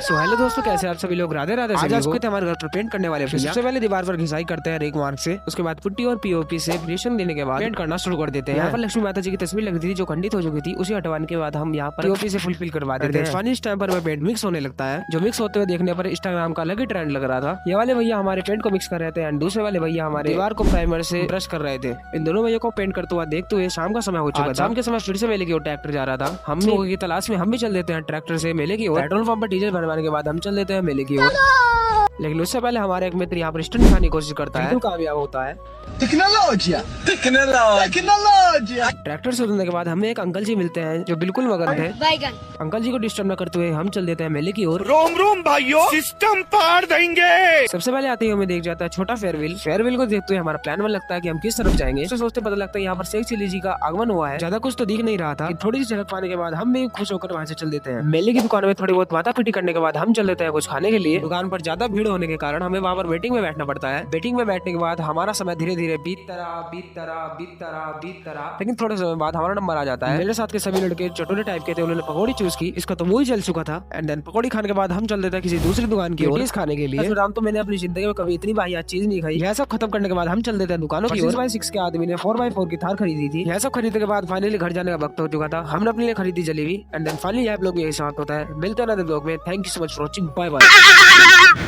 So hello दोस्तों, कैसे आप सभी लोग? राधे राधे। आज हमारे घर पर पेंट करने वाले भैया। सबसे पहले दीवार पर घिसाई करते हैं रेक मार्क से, उसके बाद पुट्टी और पीओपी से फिनिशिंग देने के बाद पेंट करना शुरू कर देते हैं। यहाँ पर लक्ष्मी माता जी की तस्वीर लगी थी जो खंडित हो चुकी थी, उसे हटवाने के बाद हम यहाँ पर पीओपी से फुलफिल करवा देते हैं। फाइनल टाइम पर पेंट मिक्स होने लगता है, जो मिक्स होते हुए देखने पर इंस्टाग्राम का अलग ही ट्रेंड लग रहा था। ये वाले भैया हमारे पेंट को मिक्स कर रहे थे एंड दूसरे वाले भैया हमारे दीवार को प्राइमर से ब्रश कर रहे थे। इन दोनों भैया को पेंट करते हुआ देखते हुए शाम का समय हो चुका था। शाम के समय फिर से मेले की ओर ट्रैक्टर जा रहा था। हम लोगों की तलाश में हम भी चल देते हैं ट्रैक्टर से मेले की ओर। पेट्रोल पंप पर डीजल भरवाने के बाद हम चल देते हैं मेले की ओर। लेकिन उससे पहले हमारे एक मित्र यहाँ पर स्टंट दिखाने की कोशिश करता है, कामयाब होता है। ट्रैक्टर से उतरने के बाद हमें एक अंकल जी मिलते हैं जो बिल्कुल मगन थे। अंकल जी को डिस्टर्ब न करते हुए हम चल देते हैं मेले की ओर। रोम रोम भाइयों, सिस्टम पार देंगे। सबसे पहले आते ही हमें देख जाता है छोटा फेयरवेल। फेयरवेल को देखते हुए हमारा प्लान बन लगता है कि हम किस तरफ जाएंगे। तो सोचते पता लगता है यहाँ पर शेख चिल्ली जी का आगमन हुआ है। ज्यादा कुछ तो दिख नहीं रहा था। थोड़ी सी झलक पाने के बाद हम भी खुश होकर वहाँ से चल देते हैं। मेले की दुकान में थोड़ी बहुत माथा पीटी करने के बाद हम चल देते हैं कुछ खाने के लिए। दुकान पर ज्यादा भीड़ होने के कारण हमें वहाँ पर वेटिंग में बैठना पड़ता है। वेटिंग में बैठने के बाद हमारा समय धीरे धीरे बीतता रहा। लेकिन थोड़े समय बाद हमारा नंबर आ जाता है। मेरे साथ के सभी लड़के चटोरे टाइप के थे, उन्होंने पकौड़ी चूज की। इसका तो मुंह ही जल चुका था। एंड देन पकौड़ी खाने के बाद हम चल देते हैं किसी दूसरी दुकान की ओर खाने के लिए। राम तो मैंने अपनी जिंदगी में कभी इतनी वाहियात चीज नहीं खाई। यह सब खत्म करने के बाद हम चल देते हैं दुकानों की ओर। 6x6 के आदमी ने 4x4 की थार खरीदी थी। यह सब खरीदने के बाद फाइनली घर जाने का वक्त हो चुका था। हमने अपने लिए खरीदी जलेबी। एंड देन फाइनली आप लोग यही समाप्त होता है। मिलते हैं नए ब्लॉग में। Thank you so much for watching. Bye bye.